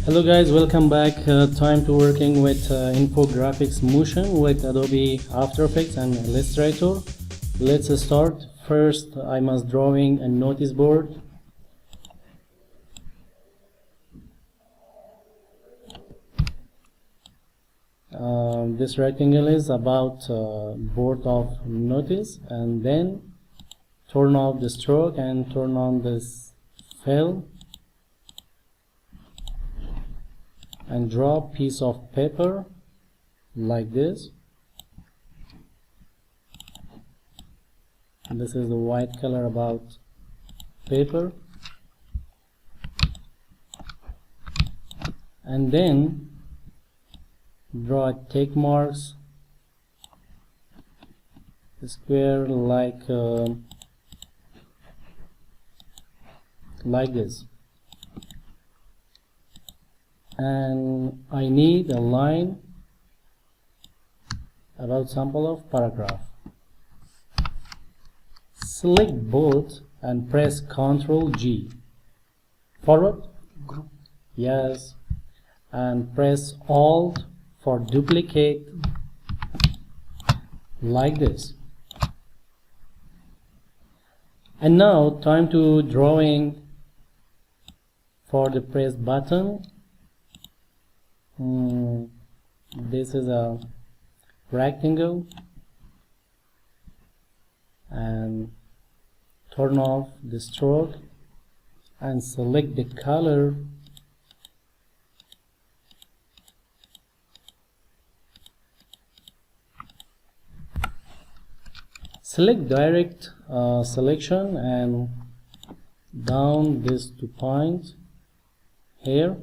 Hello guys, welcome back. Time to working with Infographics motion with Adobe After Effects and Illustrator. Let's start. First, I must drawing a notice board. This rectangle is about board of notice, and then turn off the stroke and turn on this fill and draw a piece of paper like this. This is the white color about paper, and then draw tick marks, square like this, and I need a line about sample of paragraph. Select both and press Ctrl G. Forward? Group. Yes. And press Alt for duplicate like this. And now time to drawing for the press button. This is a rectangle, and turn off the stroke and select the color select direct selection and down this 2 points here,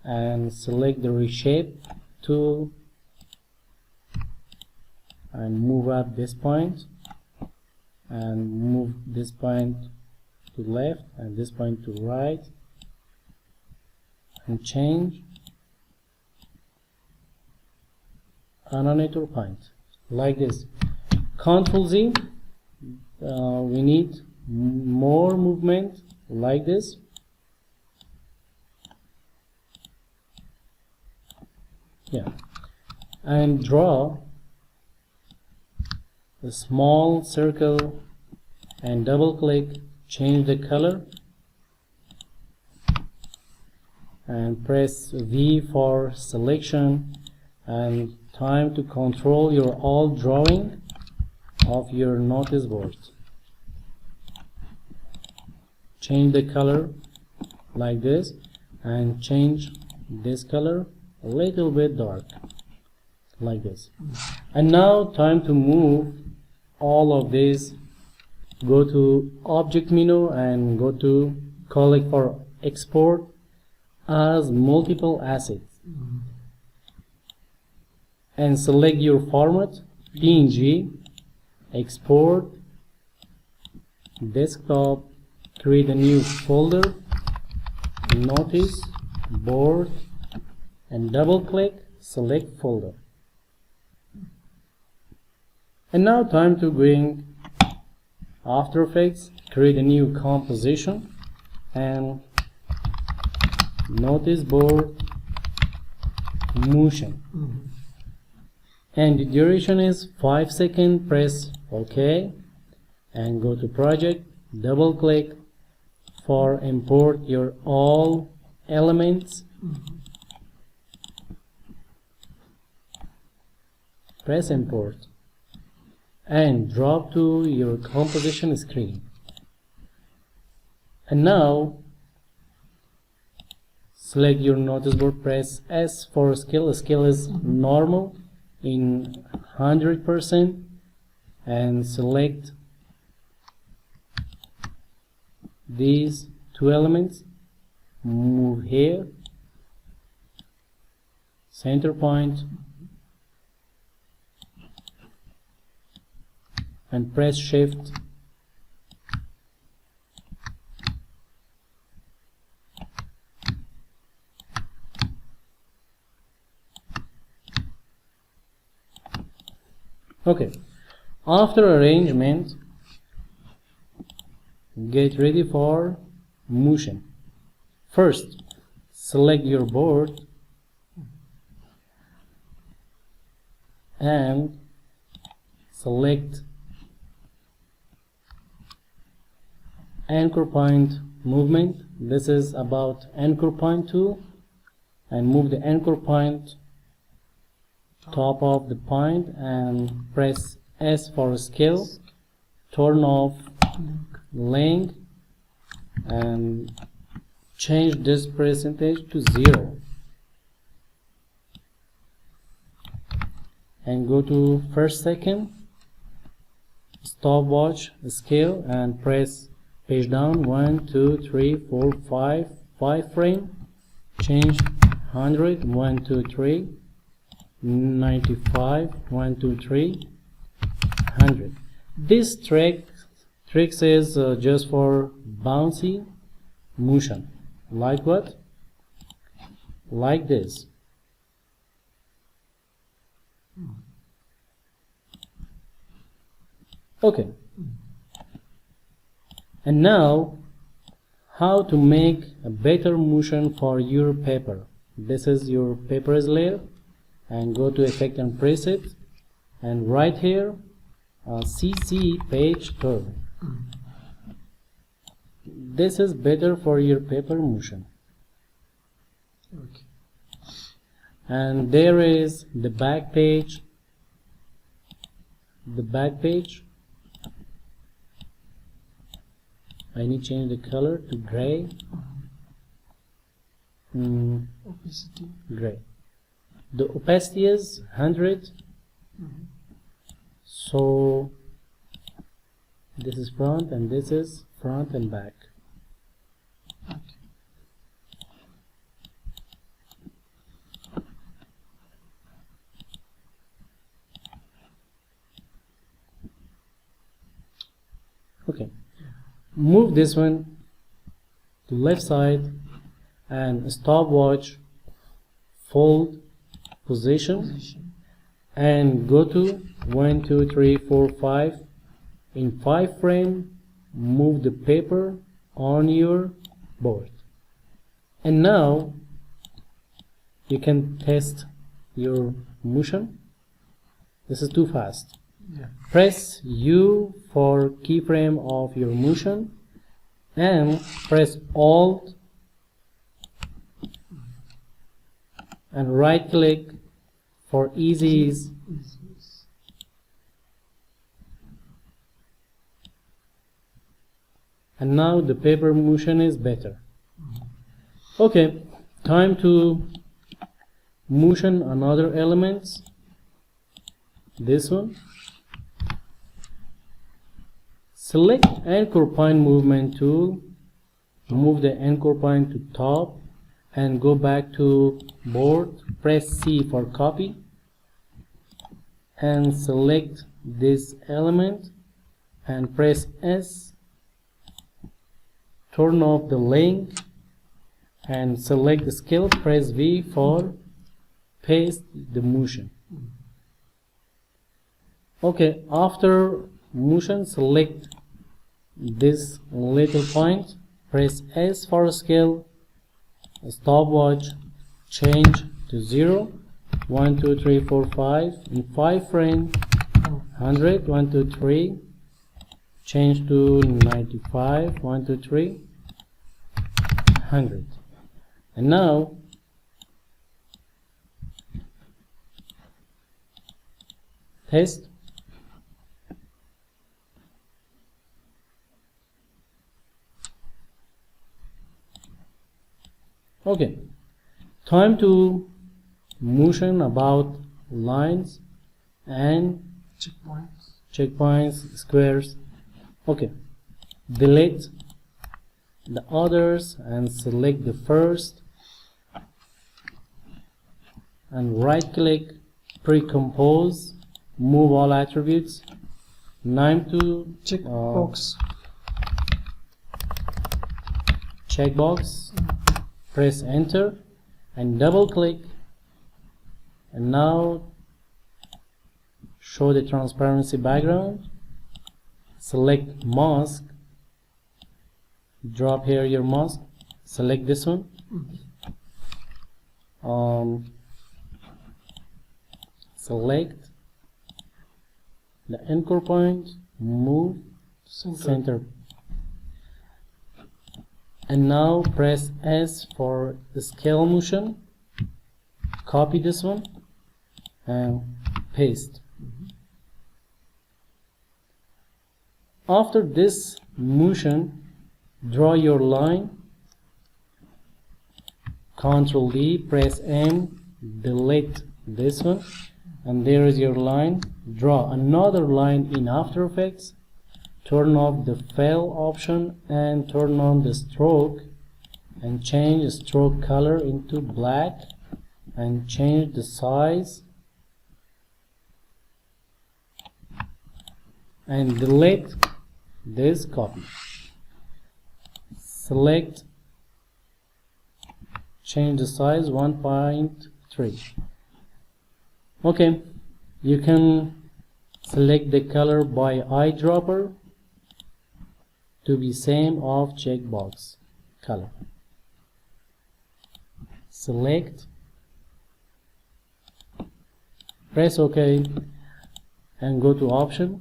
and select the reshape tool and move up this point and move this point to left and this point to right, and change another point like this. Ctrl Z. We need more movement like this. Yeah, and draw a small circle and double click, change the color and press V for selection, and time to control your all drawing of your notice board. Change the color like this and change this color a little bit dark like this. And now time to move all of this. Go to object menu and go to collect for export as multiple assets, and select your format PNG, export, desktop, create a new folder, notice board, and double click, select folder. And now time to bring After Effects, create a new composition and notice board motion. And the duration is 5 seconds. Press OK and go to project, double click for import your all elements. Press import and drop to your composition screen. And now select your notice board, press S for scale. Scale is normal in 100%, and select these 2 elements, move here, center point, and press shift okay. After arrangement, get ready for motion. First, select your board and select anchor point movement. This is about anchor point tool, and move the anchor point top of the point and press S for scale. Turn off link and change this percentage to 0 and go to first second, stopwatch scale and press page down 1 2 3 4 5 frame, change 100 1 2 3 95 1 2 3 100. This tricks is just for bouncy motion, like what? Like this. Okay. And now, how to make a better motion for your paper. This is your papers layer, and go to effect and preset, and right here CC page turn. This is better for your paper motion. Okay. And there is the back page. I need to change the color to gray. Opacity. Gray. The opacity is 100. So this is front and this is front and back. Okay. Okay. Move this one to left side and stopwatch fold position and go to 1 2 3 4 5. In 5 frame, move the paper on your board. And now you can test your motion. This is too fast. Yeah. Press U for keyframe of your motion and press Alt and right click for easy ease. And now the paper motion is better. Okay, time to motion another elements. This one. Select anchor point movement tool, move the anchor point to top and go back to board, press C for copy and select this element and press S, turn off the link and select the scale, press V for paste the motion. Okay, after motion, select this little point, press S for scale, stopwatch, change to 0, 1 2 3 4 5, in 5 frame, 100, 1 2 3, change to 95, 1 2 3, 100. And now test. Okay, time to motion about lines and checkpoints, squares. Okay, delete the others and select the first and right click, pre-compose, move all attributes, name to checkbox. Checkbox. Press enter and double click, and now show the transparency background. Select mask, drop here your mask, select this one select the anchor point, move center, and now press S for the scale motion. Copy this one and paste. After this motion, draw your line. Ctrl D, press M, delete this one, and there is your line. Draw another line in After Effects. Turn off the fill option and turn on the stroke, and change the stroke color into black, and change the size, and delete this copy. Select, change the size 1.3. Okay, you can select the color by eyedropper to be same of checkbox color. Select, press OK, and go to option,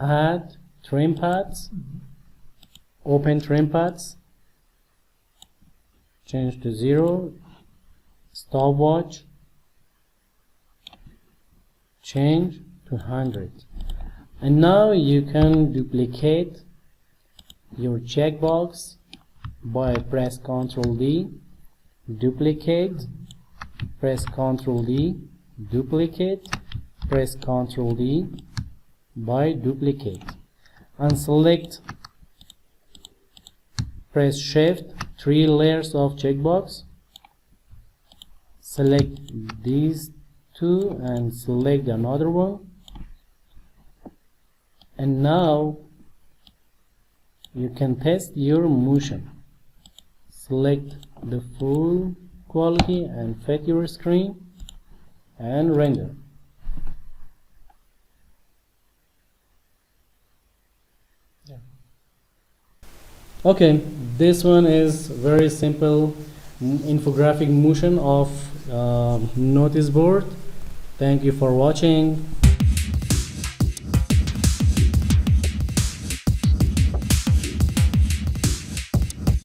add trim paths, open trim paths, change to 0, stopwatch, change to 100, and now you can duplicate your checkbox by press Ctrl D, duplicate, press Ctrl D, duplicate, press Ctrl D by duplicate, and select, press Shift, 3 layers of checkbox, select these two and select another one, and now you can test your motion. Select the full quality and fit your screen and render. Okay, this one is very simple infographic motion of notice board. Thank you for watching.